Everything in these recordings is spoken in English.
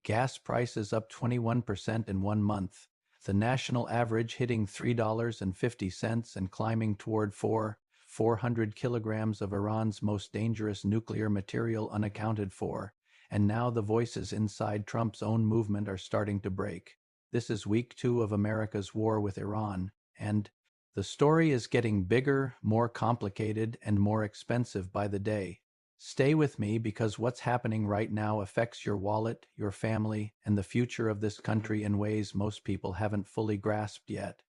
Gas prices up 21% in 1 month. The national average hitting $3.50 and climbing toward 400 kilograms of Iran's most dangerous nuclear material unaccounted for. And now the voices inside Trump's own movement are starting to break. This is week 2 of America's war with Iran, and the story is getting bigger, more complicated, and more expensive by the day. Stay with me because what's happening right now affects your wallet, your family, and the future of this country in ways most people haven't fully grasped yet.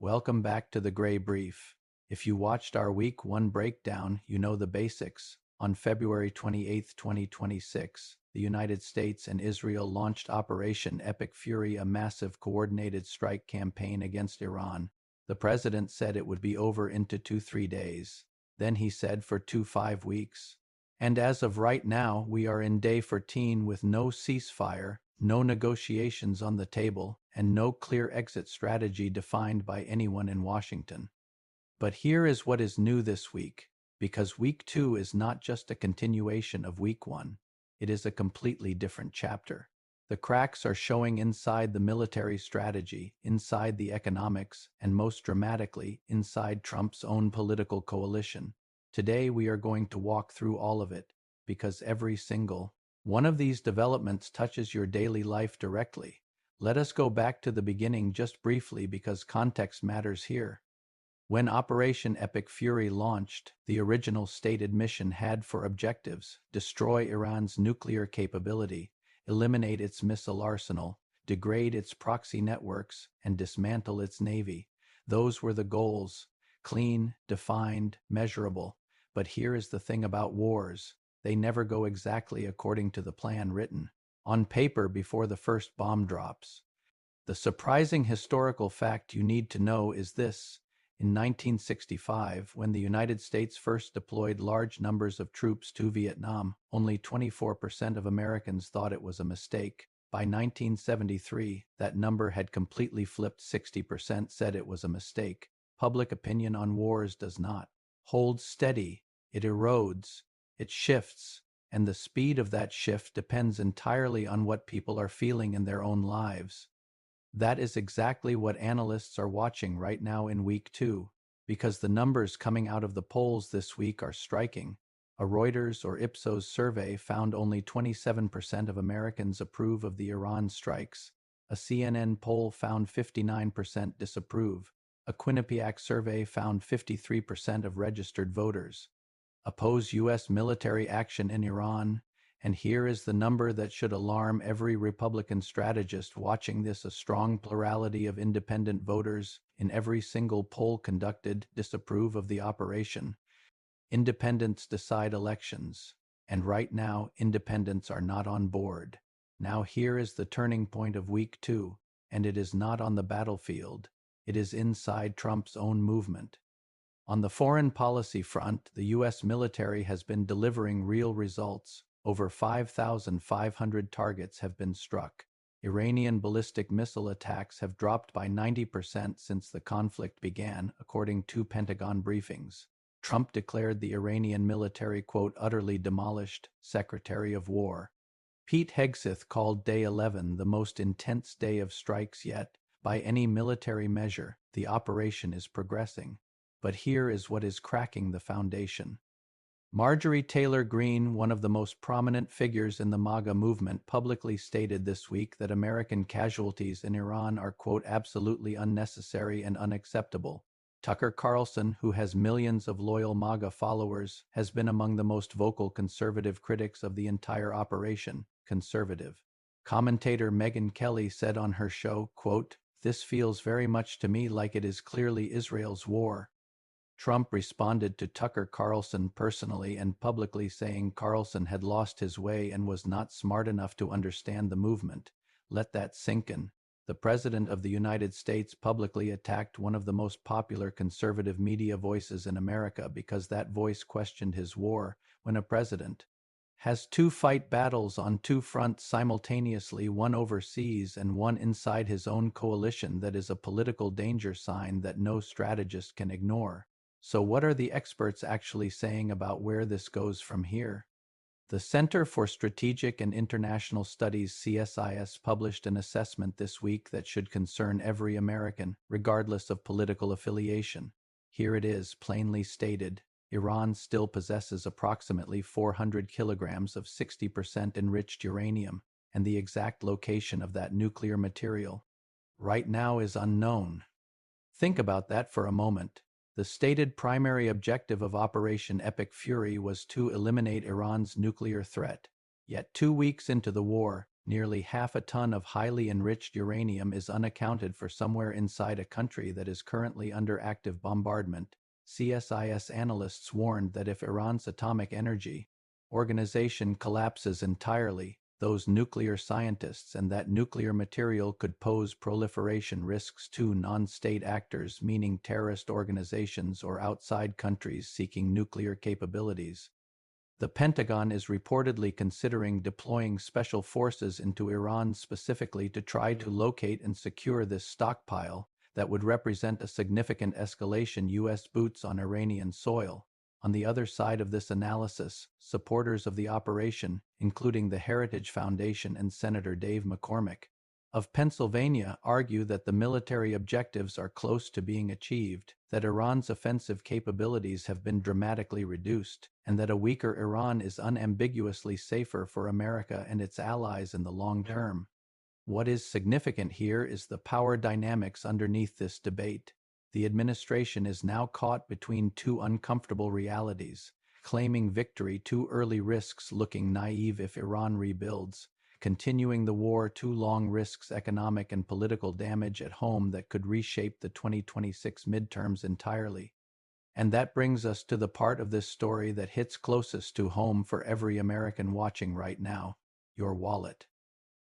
Welcome back to the Gray Brief. If you watched our Week 1 breakdown, you know the basics. On February 28, 2026, the United States and Israel launched Operation Epic Fury, a massive coordinated strike campaign against Iran. The president said it would be over into 2-3 days. Then he said for 2-5 weeks. And as of right now, we are in day 14 with no ceasefire, no negotiations on the table, and no clear exit strategy defined by anyone in Washington. But here is what is new this week, because week 2 is not just a continuation of week 1. It is a completely different chapter. The cracks are showing inside the military strategy, inside the economics, and most dramatically, inside Trump's own political coalition. Today we are going to walk through all of it, because every single one of these developments touches your daily life directly. Let us go back to the beginning just briefly because context matters here. When Operation Epic Fury launched, the original stated mission had for objectives: destroy Iran's nuclear capability, eliminate its missile arsenal, degrade its proxy networks, and dismantle its navy. Those were the goals, clean, defined, measurable. But here is the thing about wars. They never go exactly according to the plan written on paper before the first bomb drops. The surprising historical fact you need to know is this. In 1965, when the United States first deployed large numbers of troops to Vietnam, only 24% of Americans thought it was a mistake. By 1973, that number had completely flipped. 60% said it was a mistake. Public opinion on wars does not hold steady. It erodes, it shifts, and the speed of that shift depends entirely on what people are feeling in their own lives. That is exactly what analysts are watching right now in week 2, because the numbers coming out of the polls this week are striking. A Reuters or Ipsos survey found only 27% of Americans approve of the Iran strikes. A CNN poll found 59% disapprove. A Quinnipiac survey found 53% of registered voters oppose U.S. military action in Iran. And here is the number that should alarm every Republican strategist watching this: a strong plurality of independent voters in every single poll conducted disapprove of the operation. Independents decide elections, and right now independents are not on board. Now here is the turning point of week 2, and it is not on the battlefield. It is inside Trump's own movement. On the foreign policy front, the U.S. military has been delivering real results. Over 5,500 targets have been struck. Iranian ballistic missile attacks have dropped by 90% since the conflict began, according to Pentagon briefings. Trump declared the Iranian military, quote, utterly demolished. Secretary of War Pete Hegseth called Day 11 the most intense day of strikes yet. By any military measure, the operation is progressing. But here is what is cracking the foundation. Marjorie Taylor Greene, one of the most prominent figures in the MAGA movement, publicly stated this week that American casualties in Iran are, quote, absolutely unnecessary and unacceptable. Tucker Carlson, who has millions of loyal MAGA followers, has been among the most vocal conservative critics of the entire operation. Conservative commentator Megyn Kelly said on her show, quote, this feels very much to me like it is clearly Israel's war. Trump responded to Tucker Carlson personally and publicly, saying Carlson had lost his way and was not smart enough to understand the movement. Let that sink in. The President of the United States publicly attacked one of the most popular conservative media voices in America because that voice questioned his war. When a president has to fight battles on two fronts simultaneously, one overseas and one inside his own coalition, that is a political danger sign that no strategist can ignore. So what are the experts actually saying about where this goes from here? The Center for Strategic and International Studies (CSIS) published an assessment this week that should concern every American, regardless of political affiliation. Here it is, plainly stated. Iran still possesses approximately 400 kilograms of 60% enriched uranium, and the exact location of that nuclear material right now is unknown. Think about that for a moment. The stated primary objective of Operation Epic Fury was to eliminate Iran's nuclear threat. Yet 2 weeks into the war, nearly half a ton of highly enriched uranium is unaccounted for somewhere inside a country that is currently under active bombardment. CSIS analysts warned that if Iran's atomic energy organization collapses entirely, those nuclear scientists and that nuclear material could pose proliferation risks to non-state actors, meaning terrorist organizations or outside countries seeking nuclear capabilities. The Pentagon is reportedly considering deploying special forces into Iran specifically to try to locate and secure this stockpile that would represent a significant escalation U.S. boots on Iranian soil. On the other side of this analysis, supporters of the operation, including the Heritage Foundation and Senator Dave McCormick of Pennsylvania, argue that the military objectives are close to being achieved, that Iran's offensive capabilities have been dramatically reduced, and that a weaker Iran is unambiguously safer for America and its allies in the long term. What is significant here is the power dynamics underneath this debate. The administration is now caught between two uncomfortable realities: claiming victory too early risks looking naive if Iran rebuilds, continuing the war too long risks economic and political damage at home that could reshape the 2026 midterms entirely. And that brings us to the part of this story that hits closest to home for every American watching right now: your wallet.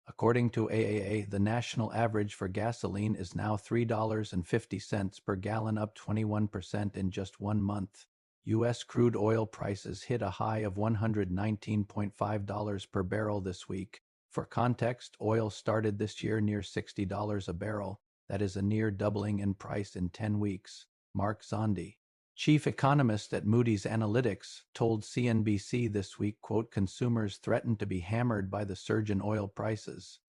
According to AAA, the national average for gasoline is now $3.50 per gallon, up 21% in just 1 month. U.S. crude oil prices hit a high of $119.5 per barrel this week. For context, oil started this year near $60 a barrel. That is a near doubling in price in 10 weeks. Mark Zandi, chief economist at Moody's Analytics, told CNBC this week, quote, "Consumers threaten to be hammered by the surge in oil prices."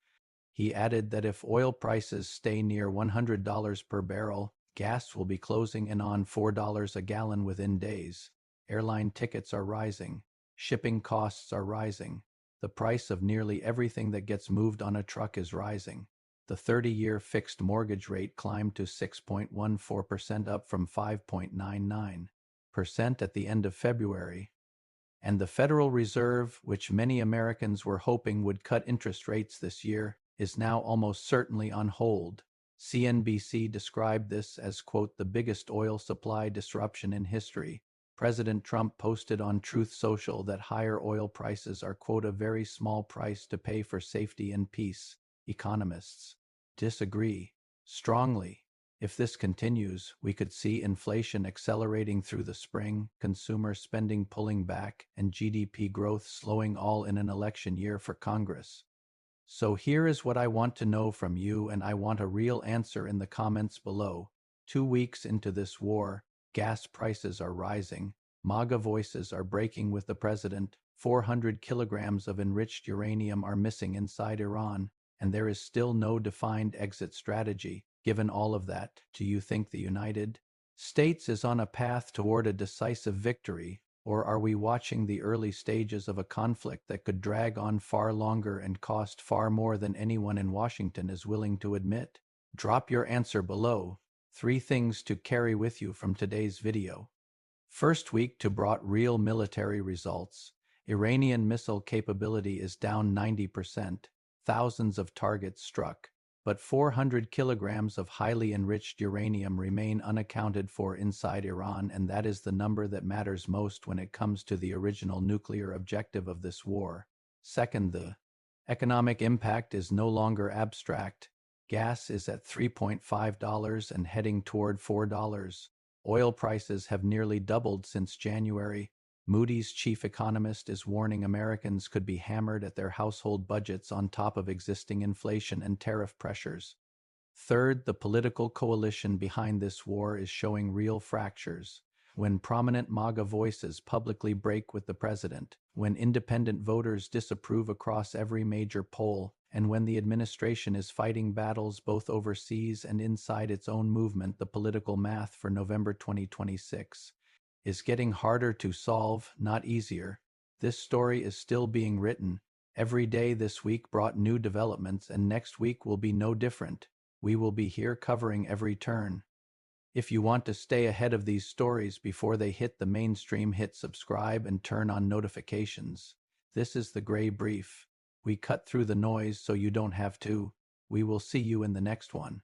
He added that if oil prices stay near $100 per barrel, gas will be closing in on $4 a gallon within days. Airline tickets are rising. Shipping costs are rising. The price of nearly everything that gets moved on a truck is rising. The 30-year fixed mortgage rate climbed to 6.14%, up from 5.99% at the end of February. And the Federal Reserve, which many Americans were hoping would cut interest rates this year, is now almost certainly on hold. CNBC described this as, quote, "the biggest oil supply disruption in history." President Trump posted on Truth Social that higher oil prices are, quote, "a very small price to pay for safety and peace." Economists disagree strongly. If this continues, we could see inflation accelerating through the spring, consumer spending pulling back, and GDP growth slowing, all in an election year for Congress. So here is what I want to know from you, and I want a real answer in the comments below. 2 weeks into this war, gas prices are rising. MAGA voices are breaking with the president. 400 kilograms of enriched uranium are missing inside Iran, and there is still no defined exit strategy. Given all of that, do you think the United States is on a path toward a decisive victory, or are we watching the early stages of a conflict that could drag on far longer and cost far more than anyone in Washington is willing to admit? Drop your answer below. 3 things to carry with you from today's video. First week to brought real military results. Iranian missile capability is down 90%. Thousands of targets struck. But 400 kilograms of highly enriched uranium remain unaccounted for inside Iran, and that is the number that matters most when it comes to the original nuclear objective of this war. Second, the economic impact is no longer abstract. Gas is at $3.5 and heading toward $4. Oil prices have nearly doubled since January. Moody's chief economist is warning Americans could be hammered at their household budgets on top of existing inflation and tariff pressures. Third, the political coalition behind this war is showing real fractures. when prominent MAGA voices publicly break with the president, when independent voters disapprove across every major poll, and when the administration is fighting battles both overseas and inside its own movement. The political math for November 2026 is getting harder to solve, not easier. This story is still being written. Every day this week brought new developments, and next week will be no different. We will be here covering every turn. If you want to stay ahead of these stories before they hit the mainstream, hit subscribe and turn on notifications. This is the Gray Brief. We cut through the noise so you don't have to. We will see you in the next one.